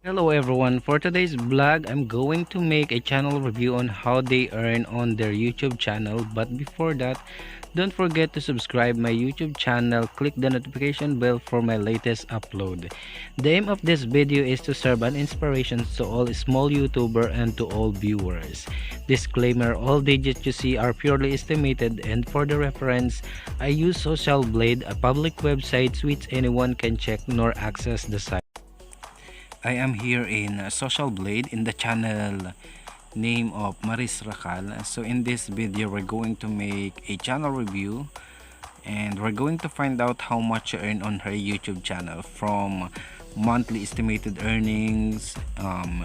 Hello everyone, for today's vlog I'm going to make a channel review on how they earn on their YouTube channel. But before that, don't forget to subscribe my YouTube channel, click the notification bell for my latest upload. The aim of this video is to serve an inspiration to all small YouTuber and to all viewers. Disclaimer, all digits you see are purely estimated, and for the reference, I use Social Blade, a public website which anyone can check nor access the site. I am here in Social Blade in the channel name of Racal. So in this video we're going to make a channel review and we're going to find out how much you earn on her YouTube channel, from monthly estimated earnings,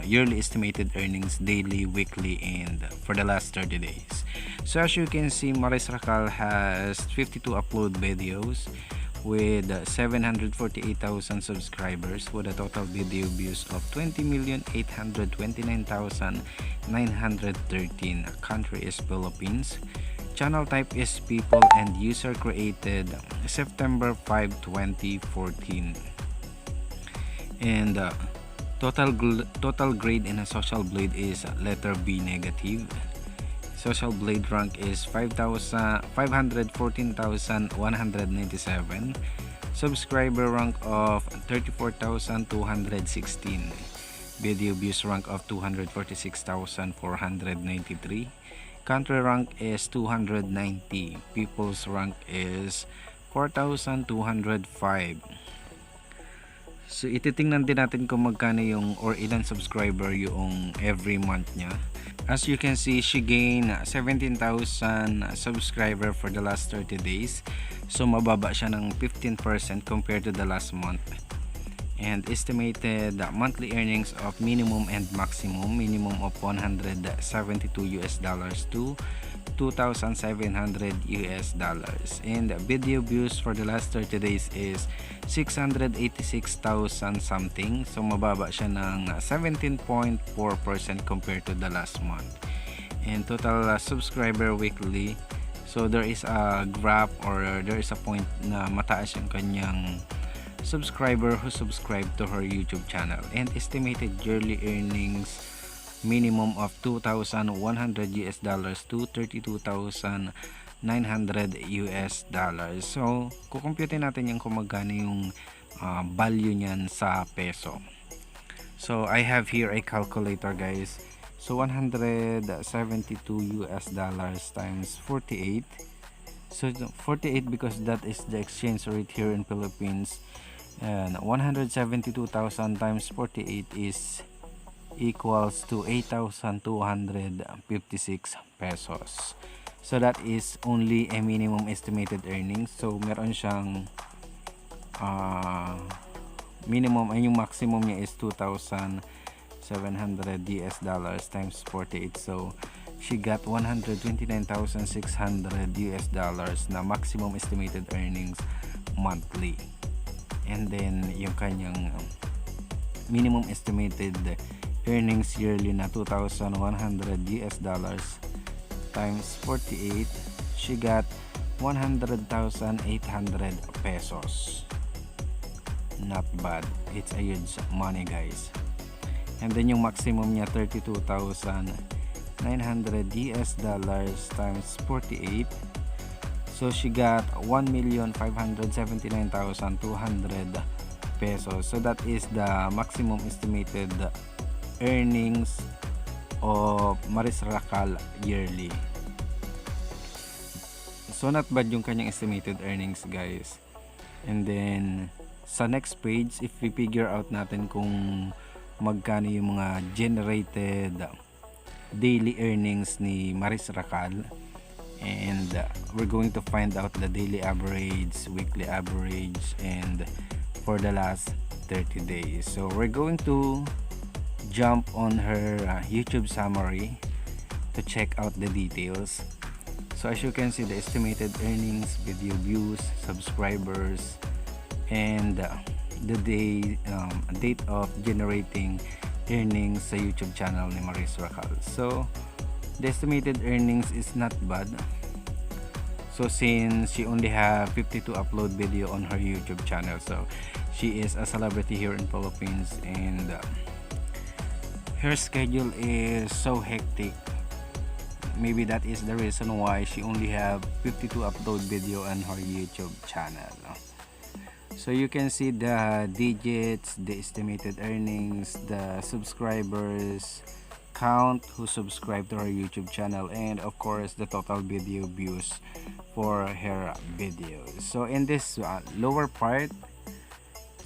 yearly estimated earnings, daily, weekly, and for the last 30 days. So as you can see, Racal has 52 upload videos with 748,000 subscribers with a total video views of 20,829,913. Country is Philippines. Channel type is people and user created September 5, 2014. And total grade in a Social Blade is letter B negative. Social Blade rank is 514,197. Subscriber rank of 34,216. Video views rank of 246,493. Country rank is 290. People's rank is 4,205. So ititingnan din natin kung magkano yung or ilan subscriber yung every month niya. As you can see, she gained 17,000 subscriber for the last 30 days. So mababa siya ng 15% compared to the last month. And estimated monthly earnings of minimum and maximum, minimum of $172 to $2,700. And video views for the last 30 days is 686,000 something. So mababa siya ng 17.4% compared to the last month. And total subscriber weekly, so there is a graph or there is a point na mataas yung kanyang subscriber who subscribed to her YouTube channel. And estimated yearly earnings minimum of $2,100 to $32,900. So kukumputin natin yung kung magkano yung value niyan sa peso. So I have here a calculator, guys. So $172 times 48. So 48 because that is the exchange rate here in Philippines, and 172,000 times 48 is equals to 8,256 pesos. So that is only a minimum estimated earnings. So meron siyang minimum, ay yung maximum niya is $2,700 times 48. So she got $129,600 na maximum estimated earnings monthly. And then yung kanyang minimum estimated earnings yearly na $2,100 times 48, she got 100,800 pesos. Not bad. It's a huge money, guys. And then yung maximum niya $32,900 times 48. So she got 1,579,200 pesos. So that is the maximum estimated earnings of Racal yearly. So not bad yung kanyang estimated earnings, guys. And then sa next page, if we figure out natin kung magkano yung mga generated daily earnings ni Racal, and we're going to find out the daily average, weekly average, and for the last 30 days. So we're going to jump on her YouTube summary to check out the details. So as you can see, the estimated earnings, video views, subscribers, and the date of generating earnings sa YouTube channel ni Racal. So the estimated earnings is not bad. So since she only have 52 upload video on her YouTube channel, so she is a celebrity here in Philippines, and her schedule is so hectic. Maybe that is the reason why she only have 52 upload video on her YouTube channel. So you can see the digits, the estimated earnings, the subscribers count who subscribe to her YouTube channel, and of course the total video views for her videos. So in this lower part,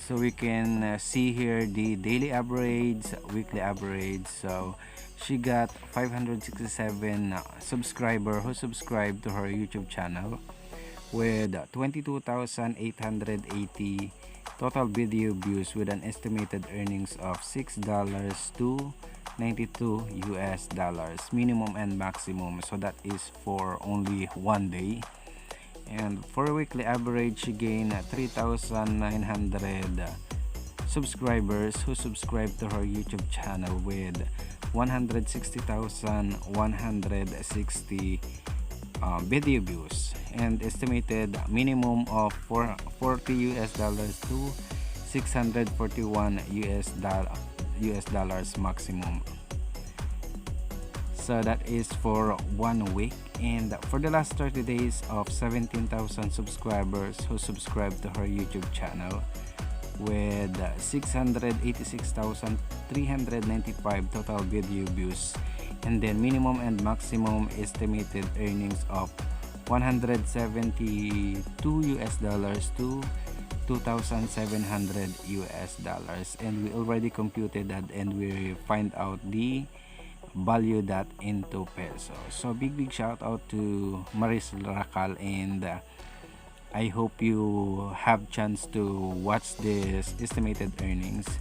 so we can see here the daily average, weekly average. So she got 567 subscriber who subscribed to her YouTube channel, with 22,880 total video views, with an estimated earnings of $6 to $92 minimum and maximum. So that is for only one day. And for a weekly average, she gained 3,900 subscribers who subscribed to her YouTube channel, with 160,160 video views, and estimated minimum of $40 to $641 maximum. So that is for 1 week. And for the last 30 days of 17,000 subscribers who subscribed to her YouTube channel, with 686,395 total video views, and then minimum and maximum estimated earnings of $172 to $2,700. And we already computed that, and we find out the value that into pesos. So big shout out to Racal, and I hope you have chance to watch this estimated earnings.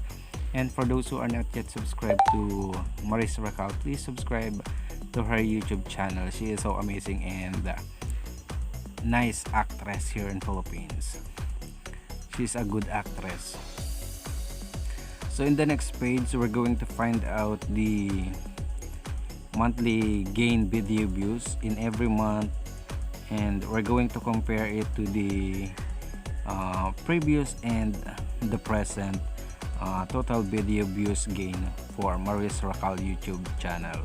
And for those who are not yet subscribed to Racal, please subscribe to her YouTube channel. She is so amazing and nice actress here in Philippines. She's a good actress. So in the next page, we're going to find out the monthly gain video views in every month, and we're going to compare it to the previous and the present total video views gain for Racal YouTube channel.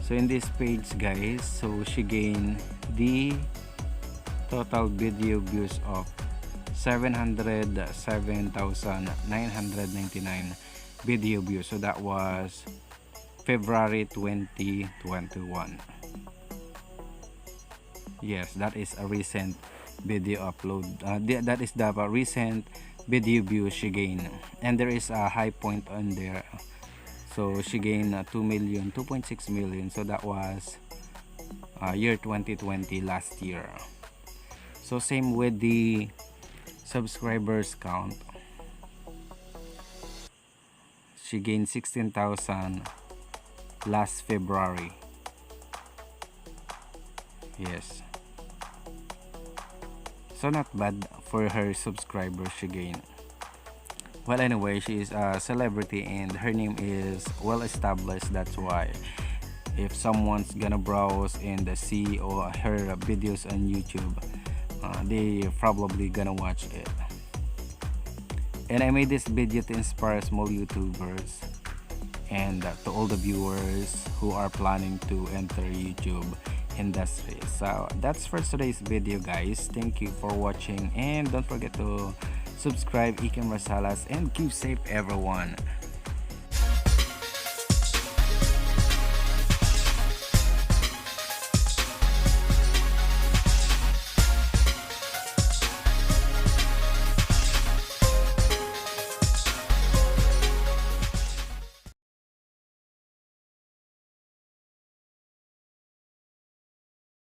So in this page, guys, so she gained the total video views of 707,999 video views. So that was February 2021. Yes, that is a recent video upload. That is the recent video views she gained, and there is a high point on there. So she gained 2.6 million. So that was year 2020, last year. So same with the subscribers count. She gained 16,000 last February. Yes. So not bad for her subscribers she gained. Well, anyway, she is a celebrity and her name is well established. That's why if someone's gonna browse and see her videos on YouTube, they probably gonna watch it. And I made this video to inspire small YouTubers and to all the viewers who are planning to enter YouTube industry. So that's for today's video, guys. Thank you for watching, and don't forget to subscribe, Ikem Rasalas, and keep safe everyone.